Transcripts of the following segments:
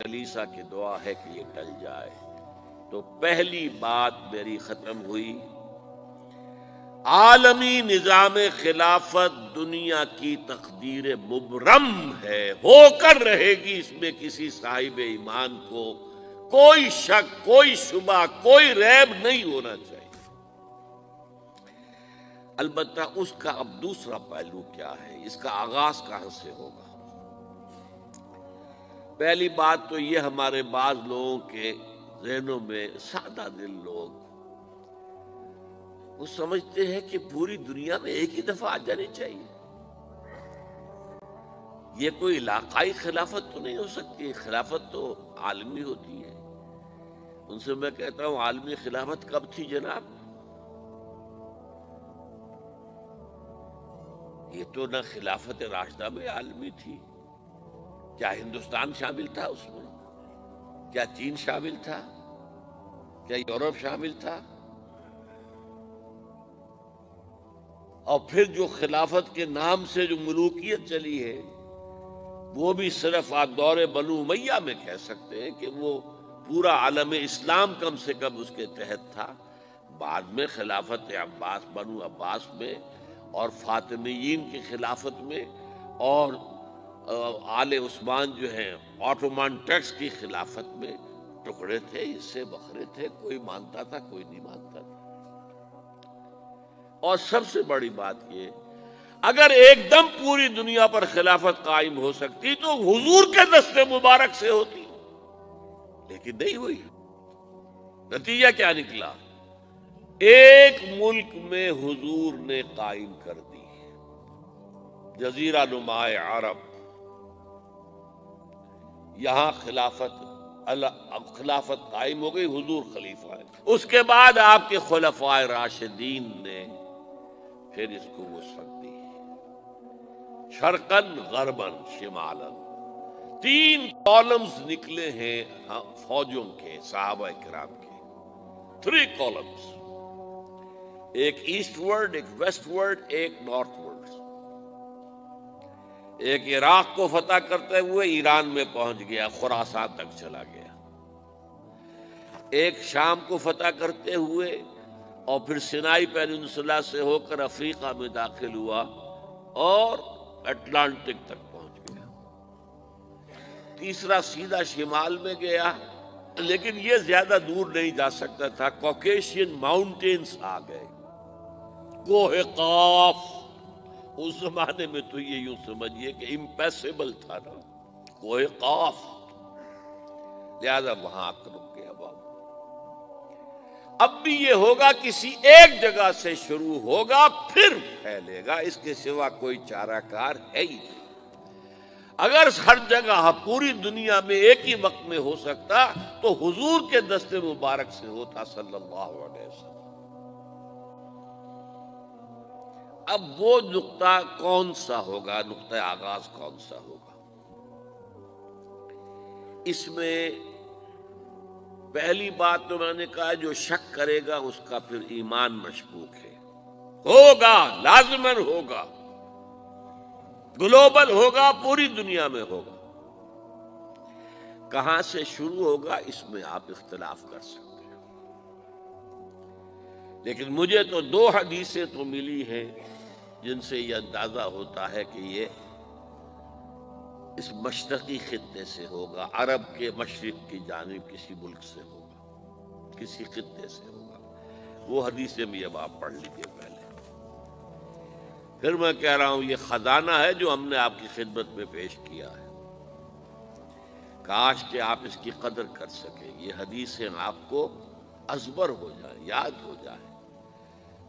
کلیسا کی دعا ہے کہ یہ ٹل جائے۔ تو پہلی بات میری ختم ہوئی، عالمی نظام خلافت دنیا کی تقدیر مبرم ہے، ہو کر رہے گی، اس میں کسی صاحب ایمان کو کوئی شک، کوئی شبہ، کوئی ریب نہیں ہونا چاہیے۔ البتہ اس کا اب دوسرا پہلو کیا ہے، اس کا آغاز کہاں سے ہوگا؟ پہلی بات تو یہ، ہمارے بعض لوگوں کے ذہنوں میں، سادہ دل لوگ وہ سمجھتے ہیں کہ پوری دنیا میں ایک ہی دفعہ آ جانی چاہیے۔ یہ کوئی علاقائی خلافت تو نہیں ہو سکتی، خلافت تو عالمی ہوتی ہے۔ ان سے میں کہتا ہوں، عالمی خلافت کب تھی جناب؟ یہ تو نہ خلافت راشدہ میں عالمی تھی، کیا ہندوستان شامل تھا اس میں؟ کیا چین شامل تھا؟ کیا یورپ شامل تھا؟ اور پھر جو خلافت کے نام سے جو ملوکیت چلی ہے، وہ بھی صرف آپ دور بنو امیہ میں کہہ سکتے ہیں کہ وہ پورا عالم اسلام کم سے کم اس کے تحت تھا۔ بعد میں خلافت عباس، بنو عباس میں، اور فاطمیین کی خلافت میں، اور آل عثمان جو ہیں آٹومان ٹرکس کی خلافت میں ٹکڑے تھے، حصے بکھرے تھے، کوئی مانتا تھا، کوئی نہیں مانتا تھا۔ اور سب سے بڑی بات یہ، اگر ایک دم پوری دنیا پر خلافت قائم ہو سکتی تو حضور کے دست مبارک سے ہوتی، لیکن نہیں ہوئی۔ نتیجہ کیا نکلا؟ ایک ملک میں حضور نے قائم کر دی، جزیرہ نما عرب، یہاں خلافت قائم ہو گئی، حضور خلیفہ ہے۔ اس کے بعد آپ کے خلفائے راشدین نے پھر اس کو وسعت دی، شرقاً غرباً شمالاً۔ 3 کالمز نکلے ہیں فوجوں کے، صحابہ کرام کے، 3 کالمز، ایک ایسٹ ورڈ، ایک ویسٹ ورڈ، ایک نارتھ ورڈ۔ ایک عراق کو فتح کرتے ہوئے ایران میں پہنچ گیا، خراسان تک چلا گیا۔ ایک شام کو فتح کرتے ہوئے اور پھر سینائی پیننسولا سے ہو کر افریقہ میں داخل ہوا اور اٹلانٹک تک پہنچ گیا۔ تیسرا سیدھا شمال میں گیا، لیکن یہ زیادہ دور نہیں جا سکتا تھا، کوکیشین ماؤنٹینز آ گئے، کوہ قاف۔ اس زمانے میں تو یہ یوں سمجھیے کہ امپیسیبل تھا نا، کوہ قاف، لہذا وہاں رک گیا بابا۔ اب بھی یہ ہوگا، کسی ایک جگہ سے شروع ہوگا پھر پھیلے گا، اس کے سوا کوئی چارہ کار ہے ہی نہیں۔ اگر ہر جگہ پوری دنیا میں ایک ہی وقت میں ہو سکتا تو حضور کے دست مبارک سے ہوتا صلی اللہ علیہ وسلم۔ اب وہ نقطہ کون سا ہوگا، نقطہ آغاز کون سا ہوگا؟ اس میں پہلی بات تو میں نے کہا، جو شک کرے گا اس کا پھر ایمان مشکوک ہے۔ ہوگا، لازماً ہوگا، گلوبل ہوگا، پوری دنیا میں ہوگا۔ کہاں سے شروع ہوگا اس میں آپ اختلاف کر سکتے ہیں، لیکن مجھے تو 2 حدیثیں تو ملی ہیں جن سے یہ اندازہ ہوتا ہے کہ یہ اس مشرقی خطے سے ہوگا، عرب کے مشرق کی جانب کسی ملک سے ہوگا، کسی خطے سے ہوگا۔ وہ حدیثیں بھی اب آپ پڑھ لیجیے پہلے۔ پھر میں کہہ رہا ہوں، یہ خزانہ ہے جو ہم نے آپ کی خدمت میں پیش کیا ہے، کاش کہ آپ اس کی قدر کر سکیں، یہ حدیثیں آپ کو ازبر ہو جائیں، یاد ہو جائیں،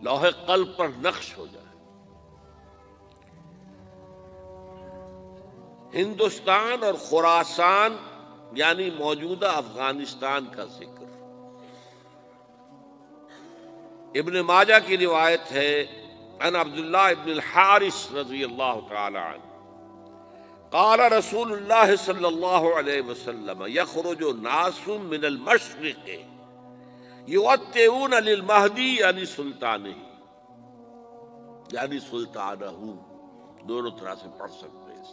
لوح قلب پر نقش ہو جائیں۔ ہندوستان اور خراسان یعنی موجودہ افغانستان کا ذکر ابن ماجہ کی روایت ہے، عن عبداللہ ابن الحارث رضی اللہ تعالی عنہ قال رسول اللہ صلی اللہ علیہ وسلم یخرج ناس من المشرق یوطئون للمہدی یعنی سلطانہ، یعنی سلطانہ، دونوں طرح سے پڑھ سکتے ہیں۔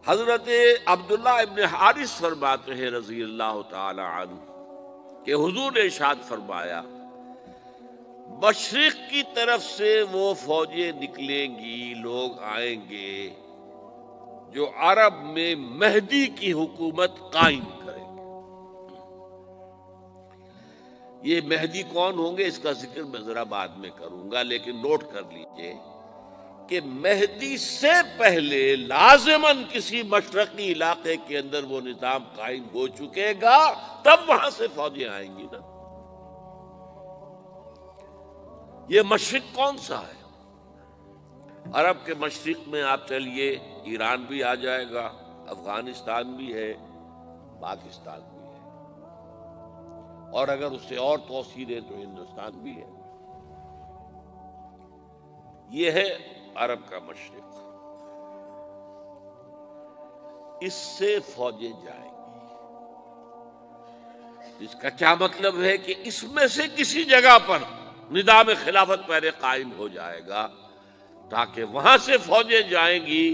حضرت عبداللہ ابن حارث فرماتے ہیں رضی اللہ تعالی عنہ کہ حضور نے ارشاد فرمایا مشرق کی طرف سے وہ فوجیں نکلیں گی، لوگ آئیں گے جو عرب میں مہدی کی حکومت قائم کریں گے۔ یہ مہدی کون ہوں گے اس کا ذکر میں ذرا بعد میں کروں گا، لیکن نوٹ کر لیجئے کہ مہدی سے پہلے لازماً کسی مشرقی علاقے کے اندر وہ نظام قائم ہو چکے گا، تب وہاں سے فوجیں آئیں گی نا۔ یہ مشرق کون سا ہے؟ عرب کے مشرق میں آپ چلیے ایران بھی آ جائے گا، افغانستان بھی ہے، پاکستان بھی ہے، اور اگر اس سے اور توسیع دیں تو ہندوستان بھی ہے۔ یہ ہے عرب کا مشرق، اس سے فوجیں جائیں گی۔ اس کا کیا مطلب ہے کہ اس میں سے کسی جگہ پر نظام خلافت پہلے قائم ہو جائے گا، تاکہ وہاں سے فوجیں جائیں گی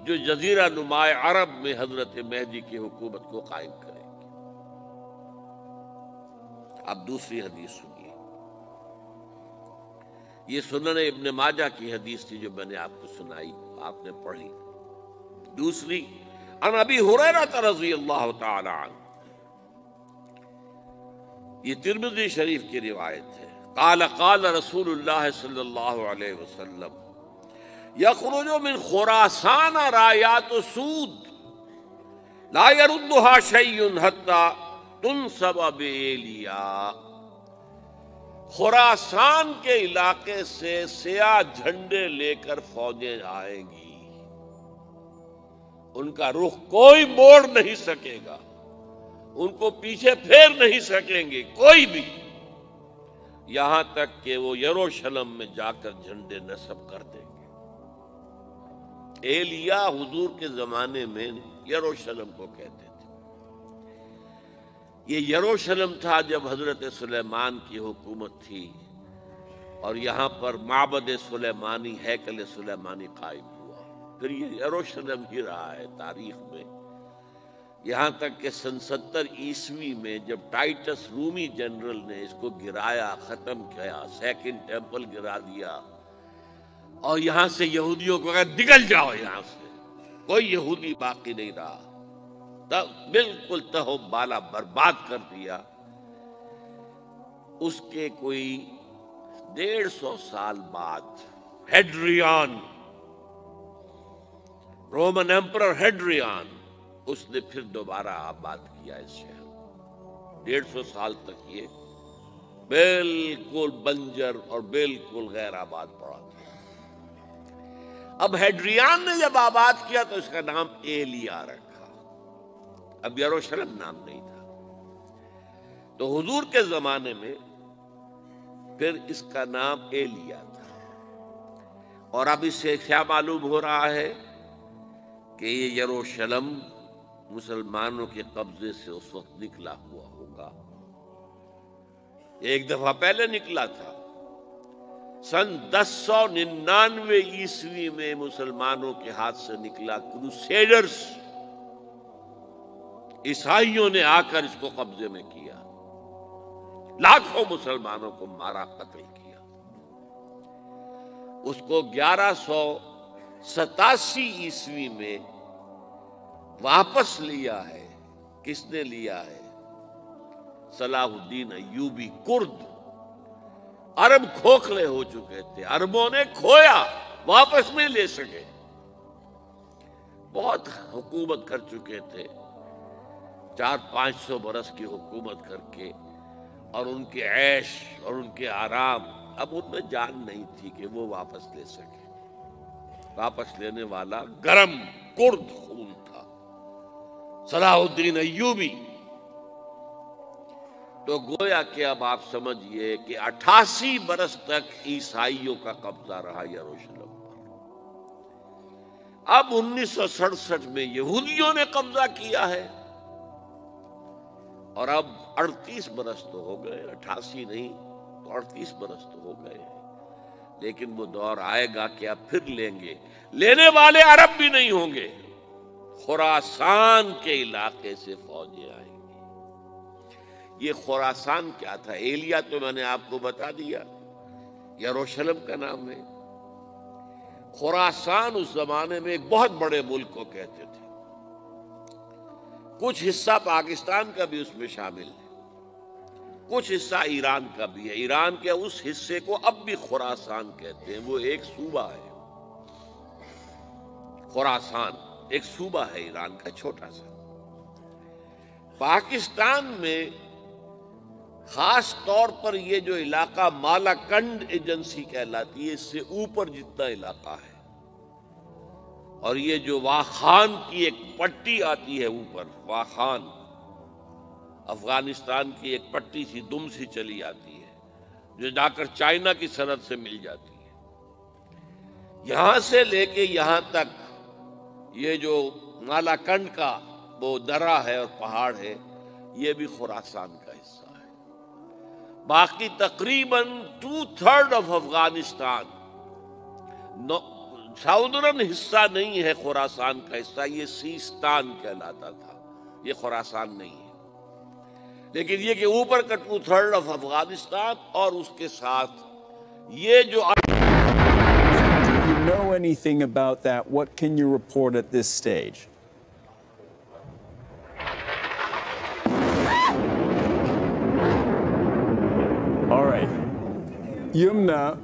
جو جزیرہ نما عرب میں حضرت مہدی کی حکومت کو قائم کریں گی۔ اب دوسری حدیث سنیے، یہ سنن ابن ماجہ کی حدیث تھی جو میں نے آپ کو سنائی، آپ نے پڑھی۔ دوسری عن ابی ہریرہ رضی اللہ تعالی عنہ، یہ ترمذی شریف کی روایت ہے، قال قال رسول اللہ صلی اللہ علیہ وسلم یخرج من خراسان رایات سود لا يردها شیء حتی تنصب بإیلیا۔ خراسان کے علاقے سے سیاہ جھنڈے لے کر فوجیں آئیں گی، ان کا رخ کوئی موڑ نہیں سکے گا، ان کو پیچھے پھیر نہیں سکیں گے کوئی بھی، یہاں تک کہ وہ یروشلم میں جا کر جھنڈے نصب کر دیں گے۔ ایلیا حضور کے زمانے میں یروشلم کو کہتے تھے۔ یہ یروشلم تھا جب حضرت سلیمان کی حکومت تھی، اور یہاں پر معبد سلیمانی، ہیکل سلیمانی قائم ہوا، پھر یہ یروشلم ہی رہا ہے تاریخ میں، یہاں تک کہ سن 70 عیسوی میں جب ٹائٹس رومی جنرل نے اس کو گرایا، ختم کیا، سیکنڈ ٹیمپل گرا دیا، اور یہاں سے یہودیوں کو کہا نکل جاؤ، یہاں سے کوئی یہودی باقی نہیں رہا، تب بالکل تہو بالا برباد کر دیا۔ اس کے کوئی 150 سال بعد ہیڈریان، رومن ایمپرر ہیڈریان، اس نے پھر دوبارہ آباد کیا اس شہر۔ 150 سال تک یہ بالکل بنجر اور بالکل غیر آباد پڑا تھا۔ اب ہیڈریان نے جب آباد کیا تو اس کا نام ایلیا رکھا، اب یروشلم نام نہیں تھا۔ تو حضور کے زمانے میں پھر اس کا نام ایلیا تھا، اور اب اس سے کیا معلوم ہو رہا ہے کہ یہ یروشلم مسلمانوں کے قبضے سے اس وقت نکلا ہوا ہوگا۔ ایک دفعہ پہلے نکلا تھا، سن 1099 عیسوی میں مسلمانوں کے ہاتھ سے نکلا، کروسیڈرز، عیسائیوں نے آ کر اس کو قبضے میں کیا، لاکھوں مسلمانوں کو مارا، قتل کیا۔ اس کو 1187 عیسوی میں واپس لیا ہے۔ کس نے لیا ہے؟ صلاح الدین ایوبی، کرد۔ عرب کھوکھلے ہو چکے تھے، عربوں نے کھویا، واپس نہیں لے سکے، بہت حکومت کر چکے تھے، 400-500 برس کی حکومت کر کے، اور ان کے عیش اور ان کے آرام، اب ان میں جان نہیں تھی کہ وہ واپس لے سکے۔ واپس لینے والا گرم کرد خون تھا، صلاح الدین ایوبی۔ تو گویا کہ اب آپ سمجھئے کہ 88 برس تک عیسائیوں کا قبضہ رہا یروشلم پر۔ اب 1967 میں یہودیوں نے قبضہ کیا ہے، اور اب 38 برس تو ہو گئے، 88 نہیں تو 38 برس تو ہو گئے، لیکن وہ دور آئے گا کہ اب پھر لیں گے، لینے والے عرب بھی نہیں ہوں گے، خراسان کے علاقے سے فوجیں آئیں گی۔ یہ خراسان کیا تھا؟ ایلیا تو میں نے آپ کو بتا دیا، یروشلم کا نام ہے۔ خراسان اس زمانے میں ایک بہت بڑے ملک کو کہتے تھے۔ کچھ حصہ پاکستان کا بھی اس میں شامل ہے، کچھ حصہ ایران کا بھی ہے۔ ایران کے اس حصے کو اب بھی خراسان کہتے ہیں، وہ ایک صوبہ ہے۔ خراسان ایک صوبہ ہے ایران کا، چھوٹا سا۔ پاکستان میں خاص طور پر یہ جو علاقہ مالاکنڈ ایجنسی کہلاتی ہے، اس سے اوپر جتنا علاقہ ہے، اور یہ جو واخان کی ایک پٹی آتی ہے اوپر، واخان افغانستان کی ایک پٹی سی دم سی چلی آتی ہے جو جا کر چائنا کی سرحد سے مل جاتی ہے، یہاں سے لے کے یہاں تک یہ جو مالاکنڈ کا وہ درہ ہے اور پہاڑ ہے، یہ بھی خراسان کا حصہ ہے۔ باقی تقریباً 2/3 آف افغانستان ساؤدرن حصہ نہیں ہے خراسان کا حصہ، یہ سیستان کہلاتا تھا، یہ خراسان نہیں ہے۔ لیکن یہ کہ اوپر کا 2/3 آف افغانستان اور اس کے ساتھ یہ جو Do you know anything about that? What can you report at this stage? All right. Yumna.